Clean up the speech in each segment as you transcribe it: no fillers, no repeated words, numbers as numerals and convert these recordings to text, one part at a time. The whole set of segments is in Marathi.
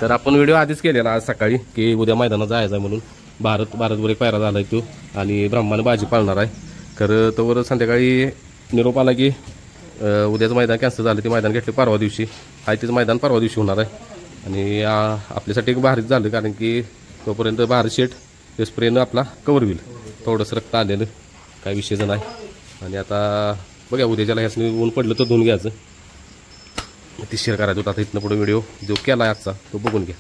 तर आपण व्हिडिओ आधीच केलेला आज सकाळी की उद्या मैदानात जायचं आहे म्हणून. भारतवर एक पायरा झाला आहे तो आणि ब्रह्माने बाजी पाळणार आहे. तर तोवर संध्याकाळी निरोप आला की उद्याचं मैदान कॅन्सल झालं. ते मैदान घेतलं परवा दिवशी आहे. तेच मैदान परवा दिवशी होणार आहे आणि आपल्यासाठी एक भारीच झालं कारण की तोपर्यंत भारत शेठ ते स्प्रेनं आपला कवर होईल. थोडंसं रक्त आलेलं काय विषयचं नाही. आणि आता बघा उद्याच्याला ह्याच ऊन पडलं तर धुवून घ्यायचं. ती शेअर करायचं होतं. आता इथनं पुढे व्हिडिओ जो केला आहे आजचा तो बघून घ्या.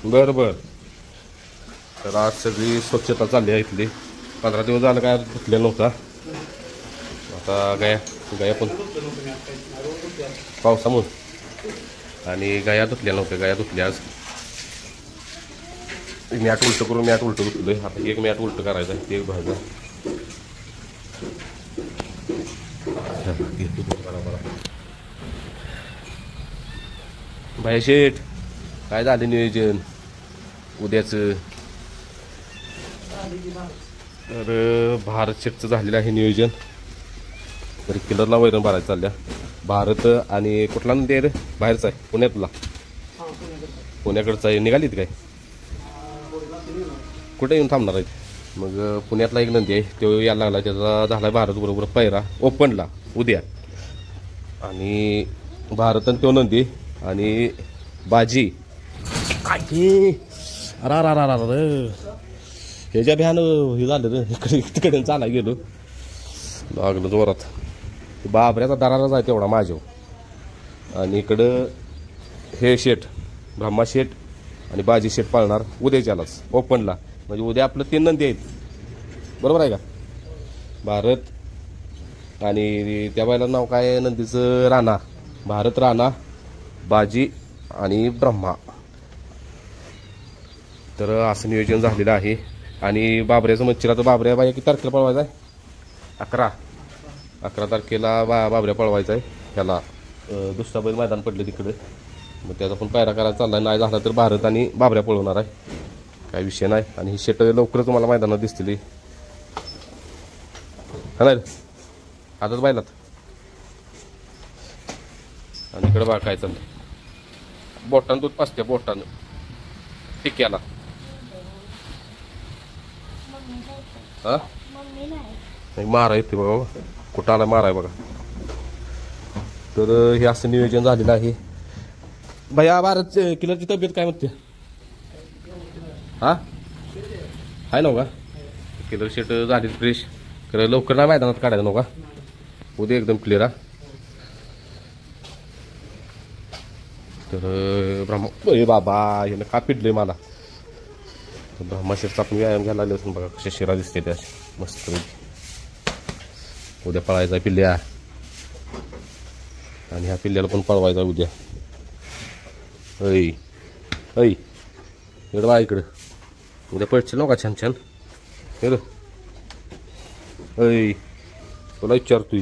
बरं तर आज सगळी स्वच्छता चालली आहे इथली. 15 दिवस झालं काय धुतलेला नव्हता. आता गाया पण पावसामुळे आणि गाया धुतल्या नव्हत्या. गाया धुतल्या आज. मॅट उलटं करून मॅट उलटं धुतलं. आता एक मॅट उलटं करायचं आहे. ते एक भाजा भाई शेठ काय झालं नियोजन उद्याचं. तर भारत शेठचं झालेलं आहे नियोजन. तर किलरला वैरण भरायचं चालल्या. भारत आणि कुठला नंदी रे बाहेरचा आहे पुण्यातला. पुण्याकडचा आहे. निघालीत काय कुठे येऊन थांबणार आहेत. मग पुण्यातला एक नंदी आहे तो यायला लागला. त्याचा झाला भारत बरोबर पैरा ओपनला उद्या. आणि भारत आणि तो नंदी आणि बाजी काय ह्याच्या भ्यान हे झालं रे. इकडे तिकडे चाला गेलो लागलं जोरात. बाबऱ्याचा दराराच आहे तेवढा माझ्या. आणि इकडं हे शेठ ब्रह्मा शेठ आणि बाजी शेठ पाळणार उद्याच्यालाच ओपनला. म्हणजे उद्या आपलं 3 नंदी आहेत बरोबर आहे का. भारत आणि त्या बायला नाव काय नंदीचं राणा. भारत राणा बाजी आणि ब्रह्मा. तर असं नियोजन झालेलं आहे. आणि बाबऱ्याचं मंचिरा तर बाबऱ्या बाया किती तारखेला पळवायचा आहे. 11 तारखेला बाबऱ्या पळवायचा आहे. त्याला दुसरा बैल मैदान पडले तिकडे. मग त्याचा पण पायरा करायला चालला. नाही झाला तर भारत आणि बाबऱ्या पळवणार आहे. काही विषय नाही. आणि ही शेट लवकरच तुम्हाला मैदानात दिसतील हा नाही आताच बायलात. आणि इकडे बघा काय चाललंय. बोटानं दूध पाचत्या बोटानं टिक्याला. हा नाही मारा येते बघा. कुठं आला मारा आहे बघा. तर हे असं नियोजन झालेलं आहे. भैया भारत किलरची तब्येत काय म्हणते. हा आहे ना का किलर शेट झाली फ्रेश. खरं लवकर नाही मैदानात काढायचं नका. उद्या एकदम क्लिअर हा. तर ब्रह्मा बाबा हे का पिडलंय मला. ब्रह्मा शेठचा आपण व्यायाम घ्यायला लागले असून बघा कशा शिरा दिसते त्या मस्त. उद्या पळायचा पिल्ल्या आणि ह्या पिल्ल्याला पण पळवायचा उद्या. ऐ इकडं बा इकडं उद्या पळशील नका छान छान. ऐ तुला विचारतोय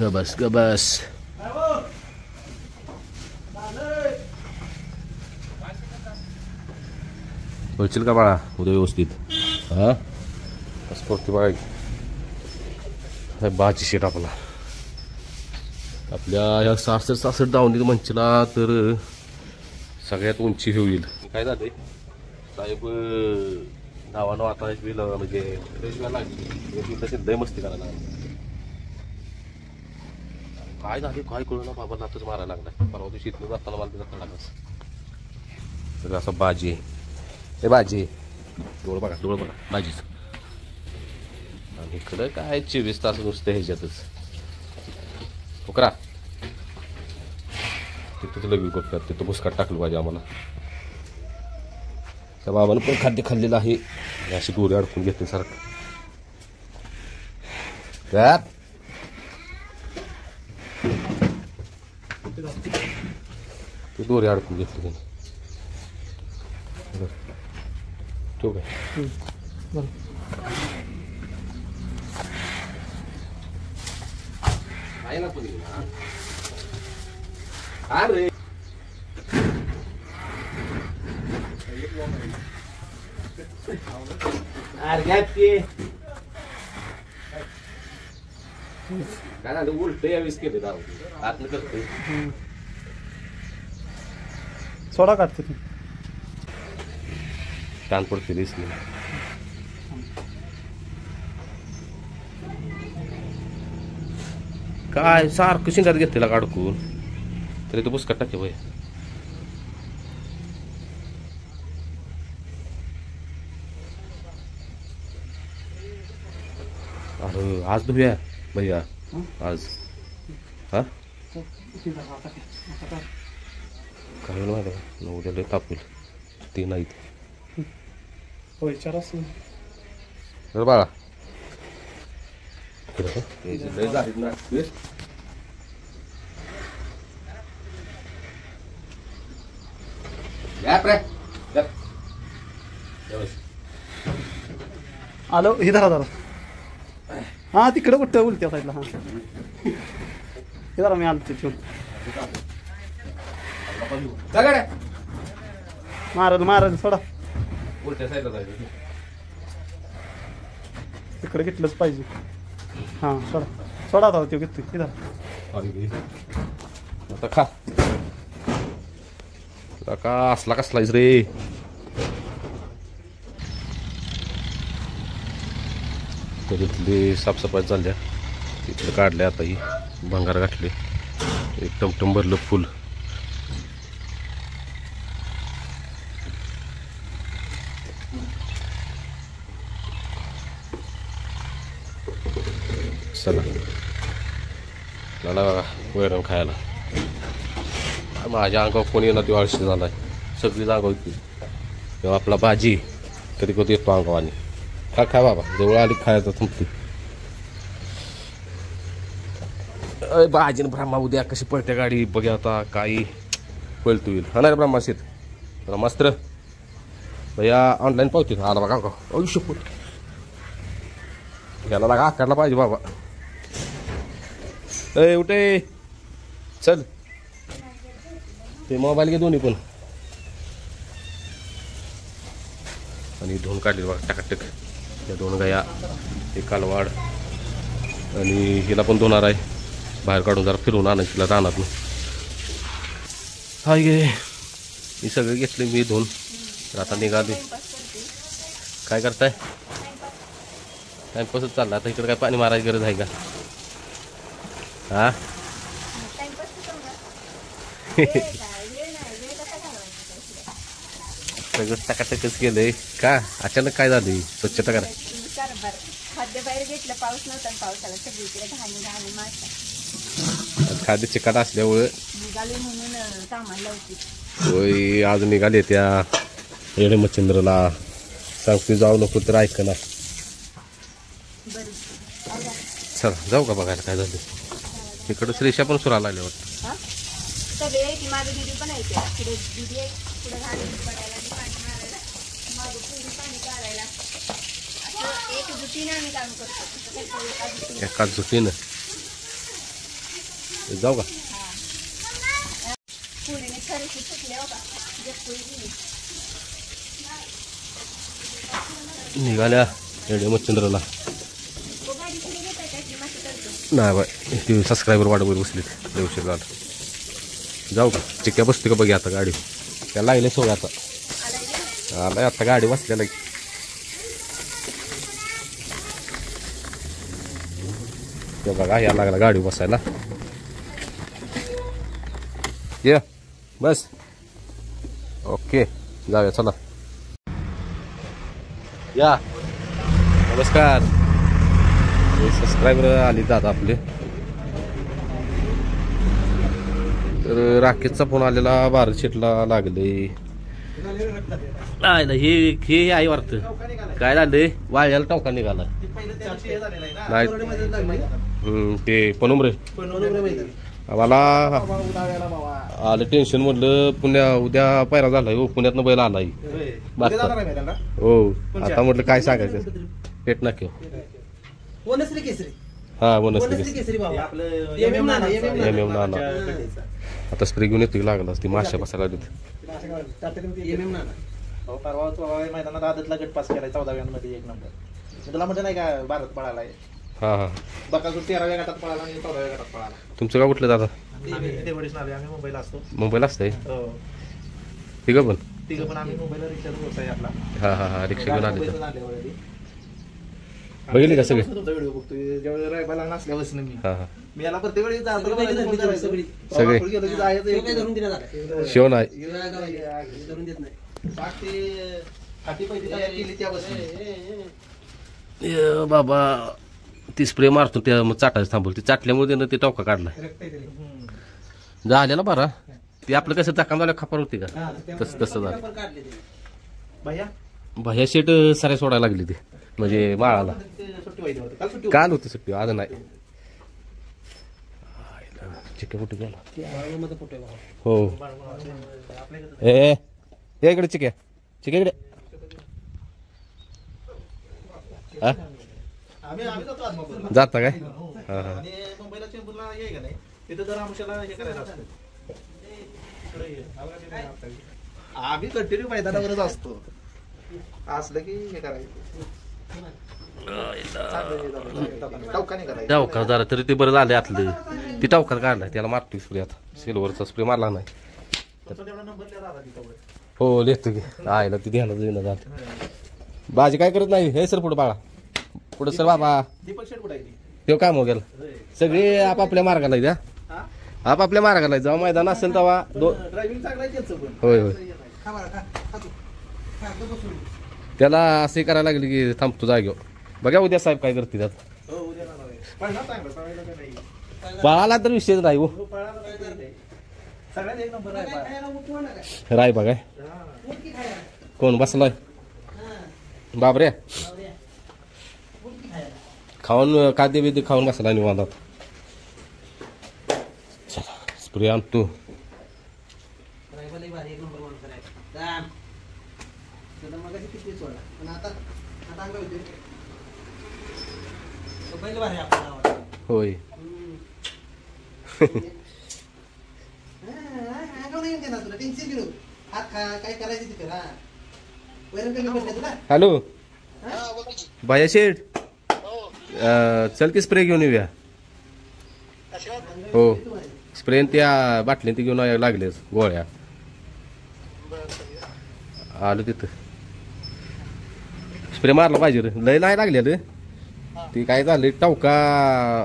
गबस पळशील का बाळा उद्या व्यवस्थित. हा स्फूर्ती बाळा बाची शेट आपल्या ह्या 66 दावणीत मंचला तर सगळ्यात उंची होईल. काय झालंय साहेब नावानं आता म्हणजे लय मस्ती करायला काय झाली काय कळू ना बाबा. नातच मारायला लागला. परवा दिवशी इथलं जाताना मला जाता लागला. तर असं बाजी हे बाजी डोळ बघा बाजीच. आणि इकडं काय 24 तास नुसतं ह्याच्यातच उकरा. तिथंच लग्न करतात. तिथं भुसकाट टाकलं पाहिजे आम्हाला. त्या बाबानं पण खाद्य खाल्लेलं आहे. अशी दोरी अडकून घेतली सारखं. ते दोरी अडकून घेतली त्याने. ठेवू काय आहे ना पुढे. अरे अरे काय झालं उलट यावेळेस केले दारू आतनं करते सोडा काढते तू कान पडते दिसली काय सारखं शिंगात घेतलेला काढकून तरी तो बुसकाट टाके भाई अरे आज धुया भैया आज हा काय माहिती का उद्या लय तापूल ते नाहीत होय चार बाळा लय झालीत ना आलो हे धरा धरा हा तिकडे कुठं उलट्या साईडला हा हे धरा मी आलो तिथून महाराज महाराज सोडा उलट्या साईडला जायचं तिकडे घेतलंच पाहिजे हां सोडा सोडा आता ते घेतो इथं आता खा का असला कसलायच रे तिथली साफसफाई चालल्या तिथलं काढल्या आता ही भंगार घातले एक टमटम भरलं फुल चला मला वैरण खायला माझ्या अंगावर कोणी येणार ती आळशी झालाय सगळी जागा होती तेव्हा आपला भाजी कधी कधी येतो अंगावानी खा खा बाबा जवळ आली खायचं थांबते अय भाजी ब्रह्मा उद्या कशी पळते गाडी बघा आता काही पळतो येईल हा नाही ब्रह्मा शेत मास्तर भैया ऑनलाईन पावते आला बघा का आयुष्य याला लागा आकारला पाहिजे बाबा अय उठे चल ते मोबाईल घे दोन्ही पण आणि धुवून काढले बघा टाकाटक त्या 2 गाया एक कालवाड आणि हिला पण धुणार आहे बाहेर काढून जरा फिरवून आणायची तिला रानात ना हाय गे मी सगळे घेतले मी धुवून तर आता निघाले काय करताय टाइमपासच चालला आता इकडे काय पाणी मारायची गरज आहे का हा सगळं टाकाटकच केलंय का अचानक काय झाली स्वच्छता करा खाद्य बाहेर घेतलं पाऊस नव्हता पावसाला सगळीकडे घाणी घाणी मारतात खाद्य चिकाट असल्यामुळे निघाले म्हणून सामान लावते होय आज निघाले त्या येडे मच्छिंद्रला सांगते जाऊ नको तर ऐक ना चला जाऊ का बघायला काय झालं तिकडं श्रेषा पण सुराला आले वाटतं सगळे आहे की माझं दिदी पण आहे पुढे दिदी आहे पुढे घालून पडायला आणि पाणी मारायला माझं पुढे पाणी काढायला असं एक जुटीने आम्ही काम करतो एका जुटीनं जाऊ का पुढीने खरेदी सुटले हो का जगपुरी निघाल्या येडे मच्छिंद्रला नाही बाय ती सबस्क्रायबर वाढवत बसलीत देवशे झालं जाऊ का चिक्क्या बसते का बघा आता गाडी त्या लागले सोय आता आलाय आता गाडी बसल्याला ते बघा या लागला गाडी बसायला ये बस ओके जाऊया चला या नमस्कार सबस्क्रायबर आली दादा आपले तर राकेशचा फोन आलेला भारत शेटला लागले नाही हे आहे वाटतं काय झालंय वाळ्याला टोका निघाला नाही ते पनुमरे आम्हाला आलं टेन्शन म्हटलं उद्या पैरा झालाय हो पुण्यातनं बैल आलाय हो आता म्हटलं काय सांगायचं पेट नाक्य वनश्री केसरी हा वनस्पती केसरी बाबा आपलं एम नाना आता स्प्रे घेऊन येतो लागला ती माश्या बसायला परवा मैदानात आदतला गट पास केलाय 14व्यांमध्ये 1 नंबर तुला म्हणतं नाही का भारत पळालाय हां हां. बकासूर 13व्या गटात पळाला आणि 14व्या गटात पळाला. तुमचं गाव कुठलं दादा? आम्ही देवडीस नावे, आम्ही मुंबईला असतो. मुंबईला असतंय हो. तिघं पण? तिघं पण आम्ही मुंबईला रिक्षाचा व्यवसाय आपला. हां हां हां. रिक्षा घेऊन आले मुंबईतून आले already. बघितले का सगळे? तुमचा व्हिडिओ बघतोय ज्यावेळी रायबाला नसल्यापासून मी हां हां. मी याला प्रत्येक वेळी जातो सगळे? गेलो की जायचं शिव नाही. हाती पहिली तयार केली त्यापासून. बाबा ती स्प्रे मारतो त्या मग चाटायचं थांबवलं. ती चाटल्यामुळे त्यानं ते टोका काढला. झालेला बरा. ते आपलं कसं चाकाम झालं खपार होती का तसं झालं. भैया भैया शेट साऱ्या सोडायला लागली ती म्हणजे माळाला. सुट्टी व्हायची होती. काल सुट्टी होती. काल होती सुट्टी आज नाही. चिक्के कुठे गेला? हो ए इकडे चिक्या चिक्या इकडे. हा आम्ही जातो आदमापूरला. जाता काय? हो. हा हा. आणि मुंबईला चेंबूरला ये का नाही तिथं जर आमच्याला हे करायचं असतं. आम्ही कंटिन्यू मैदानावरच असतो. असलं की हे करायचं. टवकाने करायचं. टावकार झाला तरी ते बरं झालं आतलं. ती टावकार काढलाय त्याला मारतो स्प्रे. आता सिल्वरचा स्प्रे मारला नाही. तुमचा तेवढा नंबर लिहा दादा तिथं. हो लिहितो की आयला ती ध्यानात येणं झालं. बाजी काय करत नाही. हे सर पुढे बाळा पुढे सर बाबा. दीपक शेट कुठे आहे ती? तो काम हो गेला. सगळे आपापल्या मार्गाला द्या. हा? आपापल्या मार्गाला जेव्हा मैदान असेल तेव्हा ड्रायव्हिंग चांगला आहे त्याचं पण. होय होय. त्याला असे करायला लागले की थांबतो जागेवर. बघा उद्या साहेब काय करते त्यात. हो उद्या जाणार आहे. पळणार चांगलं पळायला काय नाही. पळाला तर विषयच नाही हो. हो, पळायला काय नाही. सगळ्यात एक नंबर आहे पळायला. राय बघाय कोण बसलाय बाबरे खाऊन खाद्य बिद्य खाऊन बसला निवांतात. चला स्प्रे आणतो. होय हॅलो भैया शेठ चल की स्प्रे घेऊन येऊया. हो स्प्रे त्या बाटलीत ती घेऊन लागलेच गोळ्या. आलो तिथं स्प्रे मारला पाहिजे रे. लय नाही लागले ती काय झालं टावका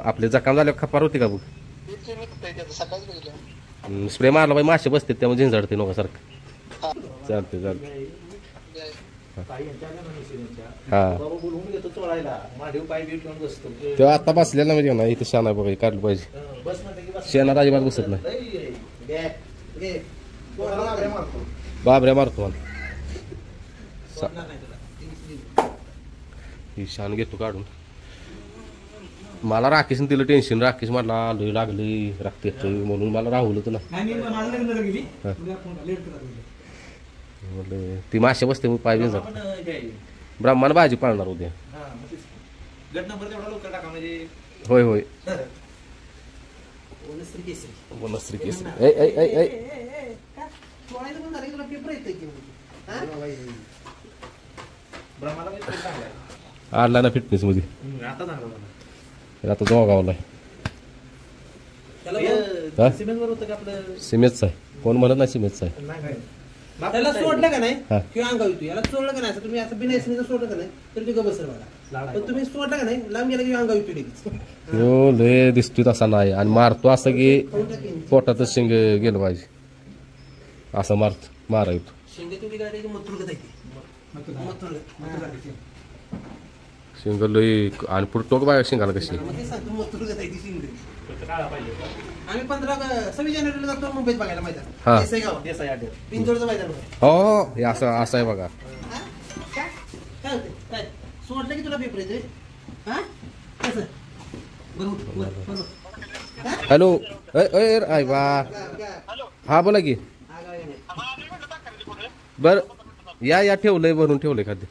आपले जखम झाल्यावर खपार होती का बघ. स्प्रे मारला पाहिजे. मासे बसते त्यामुळे झिंजाडते नोकासारखं. चालते चालते. हा तेव्हा आता बसलेला म्हणजे ना इथं शाना बघा काढलं पाहिजे. शेणात अजिबात बसत नाही. बाबऱ्या मारतो मला. ही शान घेतो काढून. मला राकेशने दिलं टेन्शन. राकेश मला आलोय लागली राखते म्हणून मला राहुल होतं ना. ती मासे बसते मग पाय जात. ब्राह्मण भाजी पाळणार उद्या. होय होय वनश्री केसरी. आला ना फिटनेस मध्ये. आता जोगावलाय सिमेंटचा आहे. कोण म्हणत नाही सिमेंटचा आहे. त्याला सोडलं का नाही किंवा अंगाव येतो. याला सोडलं का नाही असं तुम्ही असं बिना सोडलं का नाही तर ते बसर बघा. पण तुम्ही सोडलं का नाही लांब गेला किंवा अंगाव येतो लगेच. हो लय दिसतोय तसा नाही. आणि मारतो असं की पोटातच शेंग गेलं पाहिजे असं मारा येतो. शेंग लय आणि पुढे टोक बाय शेंगाला कशी. आम्ही 26 जानेवारीला जातो मुंबईत बघायला मैदान. हा देसाई अड्ड्यात पिंजोडचं मैदान. हो हे असं असं आहे बघा. काय सोडलं की तुला पेपर येतोय. हॅलो आय बा. हा बोला की. बर या ठेवलंय भरून ठेवलंय खाद्य.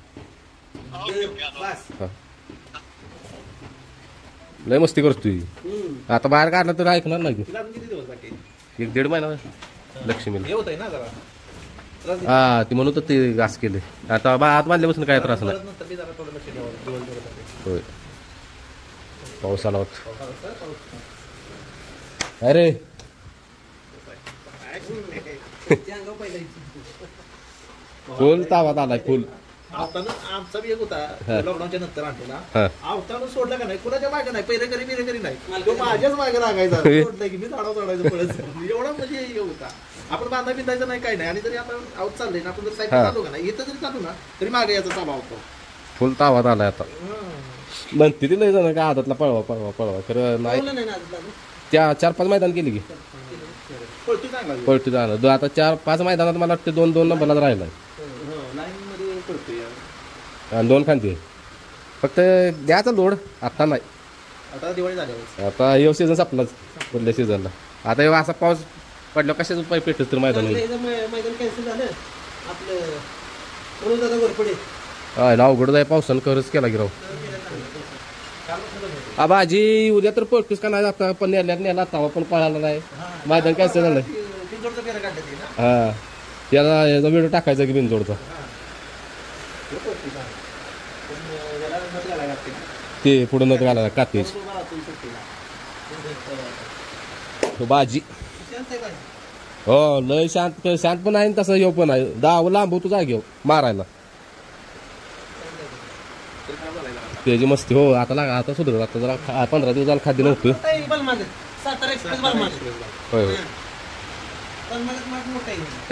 लय मस्ती करतोय. आता बाहेर काढला तर ऐकणार नाही. 1-1.5 महिना लक्ष्मीला. हा ती म्हणून तर ते घास केले. आता आत बांधल्यापासून काय त्रास नाही. होय पाऊस आला होता. अरे फुल तावात आलाय फुल. आवताना आमचा बी एक होता लॉकडाऊनच्या नंतर आणलेला. हा. आवताना सोडला का नाही कुणाच्या मागे नाही पहिले करी बिरे करी नाही तो माझ्याच मागे लागायचा सोडलं की मी झाडावर चढायचं पळत. एवढा म्हणजे हे होता. आपण बांधा बिंदायचं नाही काही नाही आणि जरी आपण आऊट चाललंय ना आपण जर साईड चालू का नाही इथं जरी चालू ना तरी मागे याचा चालू होतो. फुल तावात आलाय आता. म्हणते ती नाही जाणार का आदतला पळवा पळवा पळवा खरं नाही. नाही ना अजून. त्या 4-5 मैदान केली की पळतो चांगला पळती जाणार. आता 4-5 मैदानात मला वाटतं 2-2 नंबरला राहिलाय लाईन मध्ये पळतोय. आणि 2 खांदे फक्त द्यायचा लोड आता नाही. आता दिवाळी झाल्यावर आता येऊ सीझन संपलाच पुढल्या सीझनला. आता येऊ असा पाऊस पडल्यावर कशाच उपाय पेटत तर मैदान मैदान कॅन्सल झालं आपलं म्हणून दादा घोरपडे अवघड जाय पावसानं करच केला की राव. भाजी उद्या तर पळतोस का नाही आता पण नेला तवा पण पळाला नाही मैदान कॅन्सल झालंय. बिनजोडचं फेरा काढलं ना हा त्याला याचा व्हिडिओ टाकायचा की बिनजोडचा ते पुढे नत घालायला कातेज भाजी. हो लय शांत शांत पण आहे तसं येऊ पण आहे. दाव लांबवतो जागेव मारायला त्याची मस्ती. हो आता लागा आता सुधरत. आता जरा 15 दिवस झालं खाद्य नव्हतं. सातारा एक्सप्रेस बलमाग होय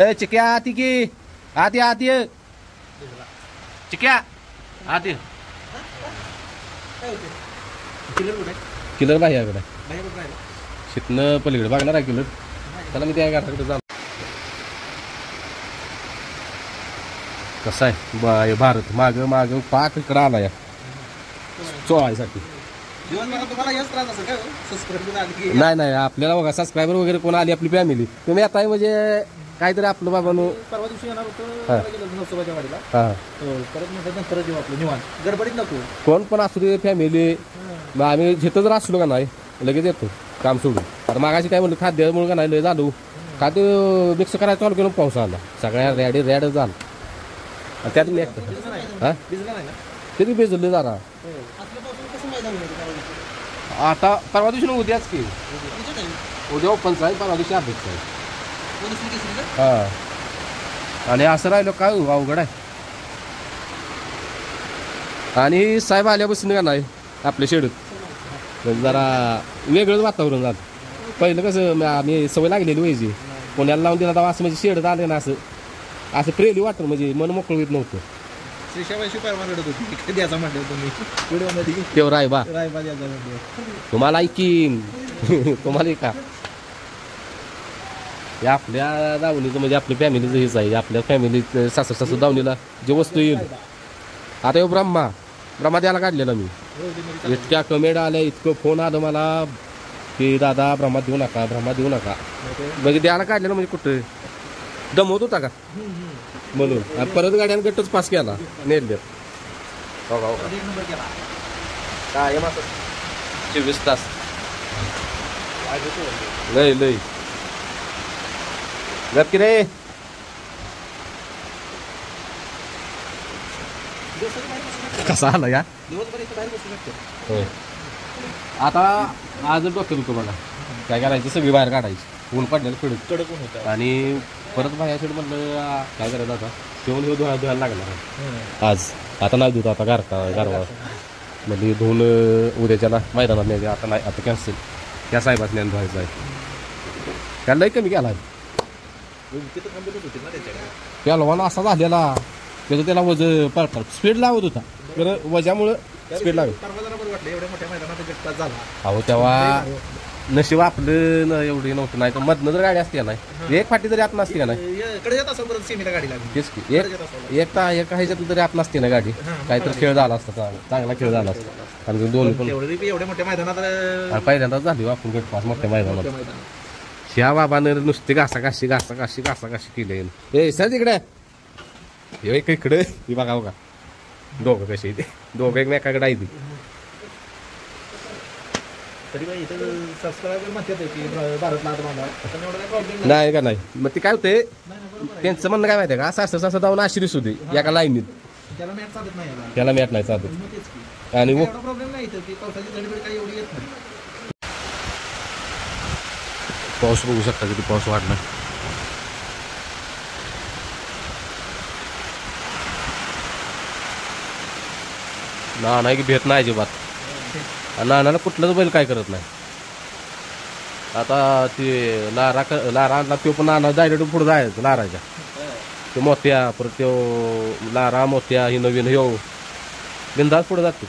ए चिक्या आती की आती आती चिक्या आती किलर बाह्याकडे शिकणं पलीकडे बघणार आहे किलर. त्याला मी त्या घराकडे जाणार. कसं आहे भारत माग माग पाक इकडं आला या चोळायसाठी. नाही नाही आपल्याला बघा सबस्क्रायबर वगैरे कोण आली आपली फॅमिली तुम्ही आता म्हणजे काहीतरी आपलं बाबांनो परवा दिवशी येणार होतं नवसोबाच्या वाडीला. हा परत म्हटलं नंतर जेव्हा आपलं निवांत गडबडीत नको कोण पण असू दे फॅमिली. मग आम्ही जिथं जर असलो का नाही लगेच येतो काम सोडून. आता मागाशी काय म्हणलं खाद्यामुळे का नाही लय झालो खाद्य मिक्स करायचं चालू केलं पाऊस आला सगळ्या रॅड झालं त्यात मी हा भिजला नाही ना किती भिजले जरा. आता परवा दिवशी ना उद्याच की उद्या ओपनचा आहे परवा दिवशी अभ्यास आहे. हा आणि असं राहिलं काय अवघड आहे. आणि साहेब आल्यापासून का नाही आपल्या शेडूत जरा वेगळंच वातावरण झालं. पहिलं कसं आम्ही सवय लागलेली व्हायची पुण्याला लावून दिला तेव्हा असं म्हणजे शेडत आले ना असं प्रेली वाटतं म्हणजे मन मोकळं येत नव्हतं. श्रीशाबाईशी परवा रडत होती कधी याचा म्हटलं तुम्ही व्हिडिओमध्ये तेव्हा रायबा रायबाज याचा म्हटलं तुम्हाला ऐकीन तुम्हाला का हे आपल्या दावणीचं म्हणजे आपल्या फॅमिलीचं हेच आहे. आपल्या फॅमिलीत सासू दावणीला जे वस्तू येईल आता हे ब्रह्मा द्यायला काढलेला मी. इतक्या कमेंट आल्या इतकं फोन आलं मला की दादा ब्रह्मा देऊ नका म्हणजे द्यायला काढलेलं म्हणजे कुठं दमवत होता का म्हणून परत गाड्यानं गट्टच पास केला नेल काय 24 तास लय लय नक्की रे. कसा आला या होय. आता आज डोक्यात होतो बघा काय करायचं सगळी बाहेर काढायची ऊन पडलेलं कडक ऊन होतं आणि परत बाहेर शेड म्हणलं काय करायचं आता ठेवून हे धुवायला लागणार आहे आज. आता नाही धुत आता गारवा म्हणजे धुवून उद्याच्याला मैदानात नाही आता नाही आता कॅन्सल त्या साहेबात ज्ञान धुवायचं आहे. त्याला लई कमी केला त्याला वाना असा झालेला त्याचं त्याला वज पडतात स्पीड लावत होता तर वजामुळं स्पीड लागत. अहो तेव्हा नशीब आपलं एवढी नव्हतं नाही तर मधनं जर गाडी असते ना एक फाटी जरी आत नसते का नाही तेच की एक ह्याच्यातून तरी आत नसते ना गाडी काहीतरी खेळ झाला असता चांगला खेळ झाला असता. कारण दोन्ही पण एवढ्या मोठ्या मैदानात पहिल्यांदाच झाली आपण गटपास मोठ्या मैदानात. ह्या बाबानं नुसती घासाघाशी केली. ए सर तिकडे इकडे ही बघा बघा दोघं कशी इथे दोघं एकमेकाकडे आहे ती. नाही का नाही मग ते काय होते त्यांचं म्हणणं काय माहिती आहे का असं जाऊन आश्रिस होते एका लाईनीत त्याला मॅट नाही चालत आणि येतं की पावसाची गडबड काही एवढी येत नाही. पाऊस बघू शकता किती पाऊस वाढला. नाना की भेट नाही अजिबात. नानाला कुठलंच बैल काय करत नाही. आता ते लारा आणला तो पण नाना डायरेक्ट पुढे जायचं लाराच्या. ते मोत्या परत तो लारा मोत्या ही नवीन ह्यो बिंदास पुढे जातो.